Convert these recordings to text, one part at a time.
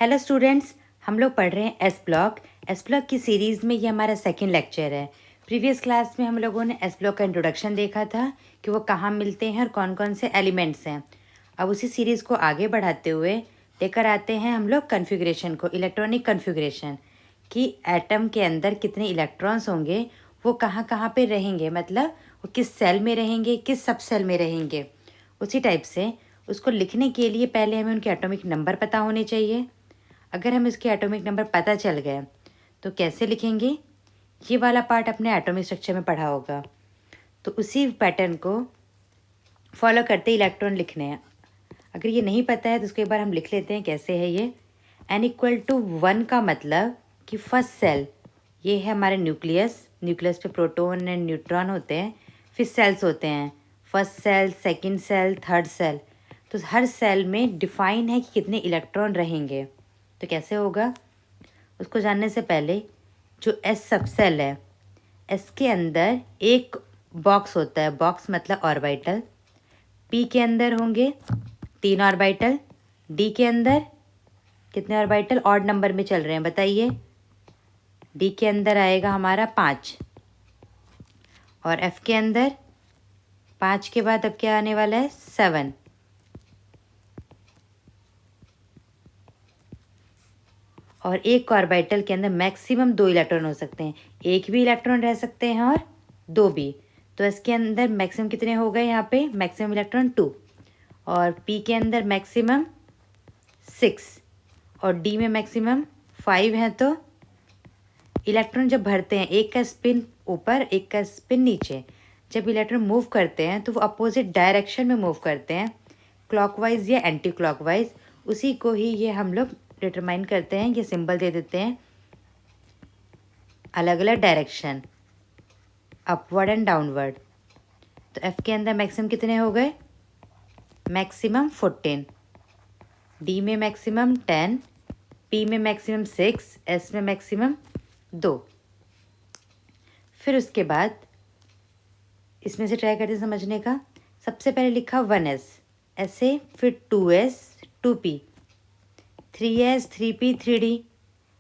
Hello students, हम लोग पढ़ रहे हैं एस ब्लॉक की सीरीज़ में ये हमारा सेकंड लेक्चर है। प्रीवियस क्लास में हम लोगों ने एस ब्लॉक का इंट्रोडक्शन देखा था कि वो कहाँ मिलते हैं और कौन कौन से एलिमेंट्स हैं। अब उसी सीरीज़ को आगे बढ़ाते हुए लेकर आते हैं हम लोग कन्फिग्रेशन को, इलेक्ट्रॉनिक कन्फिग्रेशन कि एटम के अंदर कितने इलेक्ट्रॉन्स होंगे, वो कहाँ कहाँ पे रहेंगे, मतलब वो किस सेल में रहेंगे, किस सब सेल में रहेंगे। उसी टाइप से उसको लिखने के लिए पहले हमें उनके एटॉमिक नंबर पता होने चाहिए। अगर हम इसके एटॉमिक नंबर पता चल गए तो कैसे लिखेंगे, ये वाला पार्ट अपने एटॉमिक स्ट्रक्चर में पढ़ा होगा। तो उसी पैटर्न को फॉलो करते इलेक्ट्रॉन लिखने हैं। अगर ये नहीं पता है तो उसको एक बार हम लिख लेते हैं कैसे है ये। n=1 का मतलब कि फर्स्ट सेल ये है हमारे न्यूक्लियस। न्यूक्लियस पे प्रोटॉन एंड न्यूट्रॉन होते हैं, फिर सेल्स होते हैं, first cell, second cell, third cell. तो हर सेल में डिफाइन है कि कितने इलेक्ट्रॉन रहेंगे। तो कैसे होगा उसको जानने से पहले, जो एस सब सेल है, एस के अंदर एक बॉक्स होता है, बॉक्स मतलब ऑर्बिटल। पी के अंदर होंगे 3 ऑर्बिटल, डी के अंदर कितने ऑर्बिटल ऑड नंबर में चल रहे हैं बताइए। डी के अंदर आएगा हमारा 5 और एफ के अंदर 5 के बाद अब क्या आने वाला है 7। और एक ऑर्बिटल के अंदर मैक्सिमम 2 इलेक्ट्रॉन हो सकते हैं, एक भी इलेक्ट्रॉन रह सकते हैं और 2 भी। तो इसके अंदर मैक्सिमम कितने हो गए, यहाँ पे मैक्सिमम इलेक्ट्रॉन 2 और पी के अंदर मैक्सिमम 6 और डी में मैक्सिमम 5 है। तो इलेक्ट्रॉन जब भरते हैं, एक का स्पिन ऊपर एक का स्पिन नीचे, जब इलेक्ट्रॉन मूव करते हैं तो वो अपोजिट डायरेक्शन में मूव करते हैं, क्लॉकवाइज या एंटी क्लॉकवाइज। उसी को ही ये हम लोग डिटरमाइन करते हैं, ये सिंबल दे देते हैं अलग अलग डायरेक्शन, अपवर्ड एंड डाउनवर्ड। तो एफ के अंदर मैक्सिमम कितने हो गए, मैक्सिमम 14, डी में मैक्सिमम 10, पी में मैक्सिमम 6, एस में मैक्सिमम 2। फिर उसके बाद इसमें से ट्राई करते समझने का। सबसे पहले लिखा 1s ऐसे, फिर 2s 2p, 3s 3p 3d,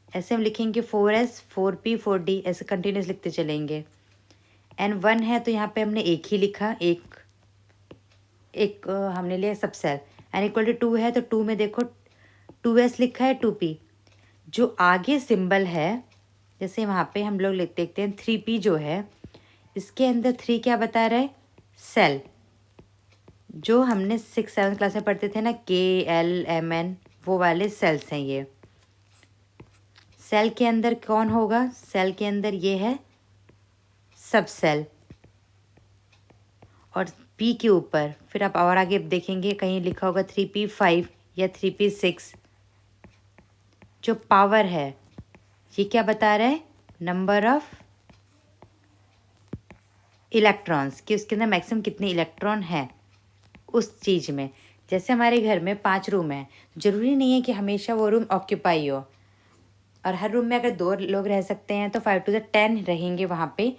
ऐसे हम लिखेंगे 4s 4p 4d, ऐसे कंटिन्यूस लिखते चलेंगे। n1 है तो यहाँ पे हमने एक ही लिखा, एक हमने लिया सब सेल। n=2 है तो 2 में देखो 2s लिखा है 2p। जो आगे सिंबल है, जैसे वहाँ पे हम लोग लिख देखते हैं 3p जो है, इसके अंदर 3 क्या बता रहा है, सेल। जो हमने 6-7 क्लास में पढ़ते थे ना, KLMN, वो वाले सेल्स हैं ये। सेल के अंदर कौन होगा, सेल के अंदर ये है सब सेल। और पी के ऊपर फिर आप और आगे देखेंगे कहीं लिखा होगा 3p5 या 3p6। जो पावर है ये क्या बता रहा है, नंबर ऑफ इलेक्ट्रॉन्स, कि उसके अंदर मैक्सिमम कितने इलेक्ट्रॉन हैं उस चीज़ में। जैसे हमारे घर में 5 रूम हैं, ज़रूरी नहीं है कि हमेशा वो रूम ऑक्यूपाई हो, और हर रूम में अगर 2 लोग रह सकते हैं तो 5 to 10 रहेंगे वहाँ पे।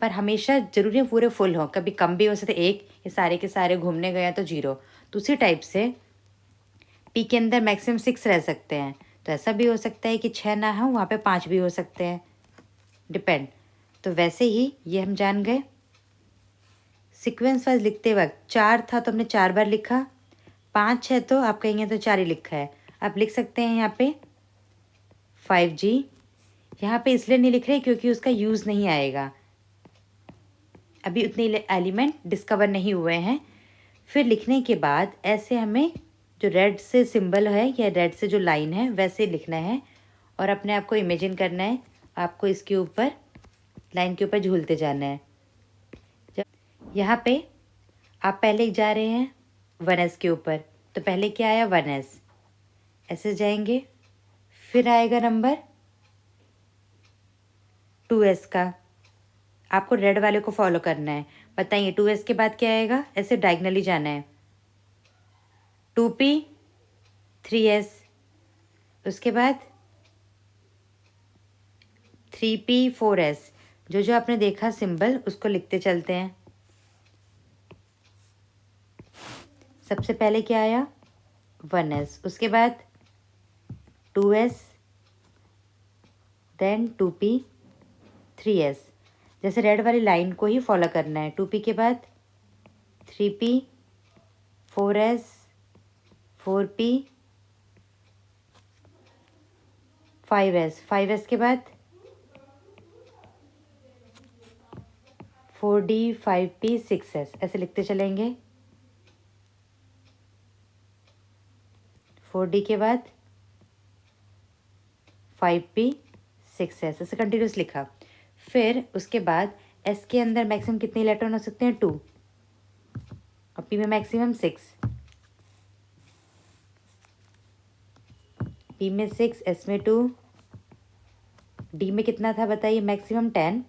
पर हमेशा ज़रूरी है पूरे फुल हो, कभी कम भी हो सकते, एक ये सारे के सारे घूमने गए तो 0। तो उसी टाइप से पी के अंदर मैक्सिमम 6 रह सकते हैं, तो ऐसा भी हो सकता है कि 6 ना हो, वहाँ पे 5 भी हो सकते हैं, डिपेंड। तो वैसे ही ये हम जान गए। सीक्वेंस वाइज लिखते वक्त 4 था तो हमने 4 बार लिखा, 5 है तो आप कहेंगे तो 4 ही लिखा है। आप लिख सकते हैं यहाँ पे 5G, यहाँ पे इसलिए नहीं लिख रहे क्योंकि उसका यूज़ नहीं आएगा, अभी उतने एलिमेंट डिस्कवर नहीं हुए हैं। फिर लिखने के बाद ऐसे हमें जो रेड से सिंबल है या रेड से जो लाइन है वैसे लिखना है, और अपने आप को इमेजिन करना है, आपको इसके ऊपर लाइन के ऊपर झूलते जाना है। जब यहाँ पे आप पहले जा रहे हैं 1s के ऊपर, तो पहले क्या आया 1s, ऐसे जाएंगे, फिर आएगा नंबर 2s का। आपको रेड वाले को फॉलो करना है। बताइए 2s के बाद क्या आएगा, ऐसे डायगनली जाना है, 2p 3s, उसके बाद 3p 4s। जो जो आपने देखा सिंबल उसको लिखते चलते हैं। सबसे पहले क्या आया 1s, उसके बाद 2s, देन 2p, 3s। जैसे रेड वाली लाइन को ही फॉलो करना है। 2p के बाद 3p, 4s, 4p, 5s, 5s के बाद 4d, 5p, 6s। ऐसे लिखते चलेंगे। 4d के बाद 5p, 6s। ऐसे कंटिन्यूस लिखा। फिर उसके बाद s के अंदर मैक्सिमम कितने इलेक्ट्रॉन हो सकते हैं? 2, और p में मैक्सिमम 6। p में 6, s में 2, d में कितना था बताइए? मैक्सिमम 10,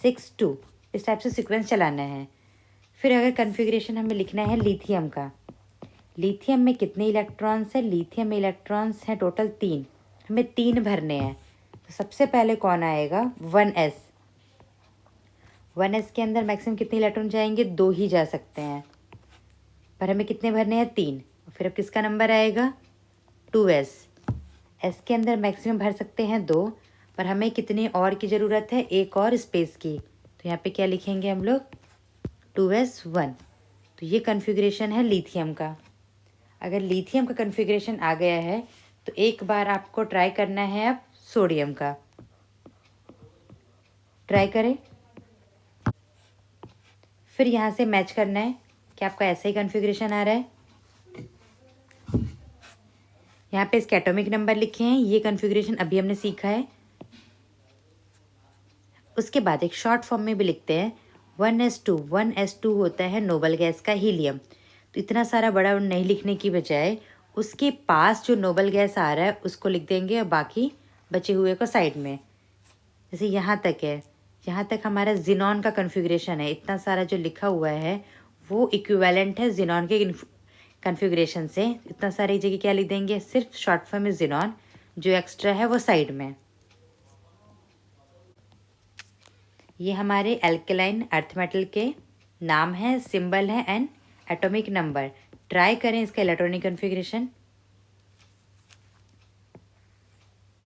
6, 2। इस टाइप से सीक्वेंस चलाना है। फिर अगर कन्फिग्रेशन हमें लिखना है लिथियम का, लिथियम में कितने इलेक्ट्रॉन्स हैं? लिथियम में इलेक्ट्रॉन्स हैं टोटल 3, हमें 3 भरने हैं। तो सबसे पहले कौन आएगा? 1s। 1s के अंदर मैक्सिमम कितने इलेक्ट्रॉन जाएंगे? 2 ही जा सकते हैं, पर हमें कितने भरने हैं? 3। फिर अब किसका नंबर आएगा? 2s। s के अंदर मैक्सिमम भर सकते हैं 2, पर हमें कितनी और की ज़रूरत है? एक और स्पेस की। तो यहाँ पे क्या लिखेंगे हम लोग? 2s1। तो ये कन्फिग्रेशन है लिथियम का। अगर लिथियम का कन्फिग्रेशन आ गया है तो एक बार आपको ट्राई करना है अब सोडियम का। ट्राई करें। फिर यहाँ से मैच करना है कि आपका ऐसा ही कन्फिग्रेशन आ रहा है। यहाँ पे इसके एटॉमिक नंबर लिखे हैं। ये कन्फिग्रेशन अभी हमने सीखा है। उसके बाद एक शॉर्ट फॉर्म में भी लिखते हैं 1s2। 1s2 होता है नोबल गैस का हीलियम। तो इतना सारा बड़ा नहीं लिखने की बजाय उसके पास जो नोबल गैस आ रहा है उसको लिख देंगे और बाकी बचे हुए को साइड में। जैसे यहाँ तक है, यहाँ तक हमारा जिनॉन का कन्फिग्रेशन है। इतना सारा जो लिखा हुआ है वो इक्विवेलेंट है जिनॉन के कन्फिग्रेशन से। इतना सारी जगह क्या लिख देंगे? सिर्फ शॉर्ट फॉर्म में जिनॉन, जो एक्स्ट्रा है वो साइड में। ये हमारे एल्केलाइन अर्थ मेटल के नाम है, सिंबल है एंड एटॉमिक नंबर। ट्राई करें इसका इलेक्ट्रॉनिक कन्फिग्रेशन।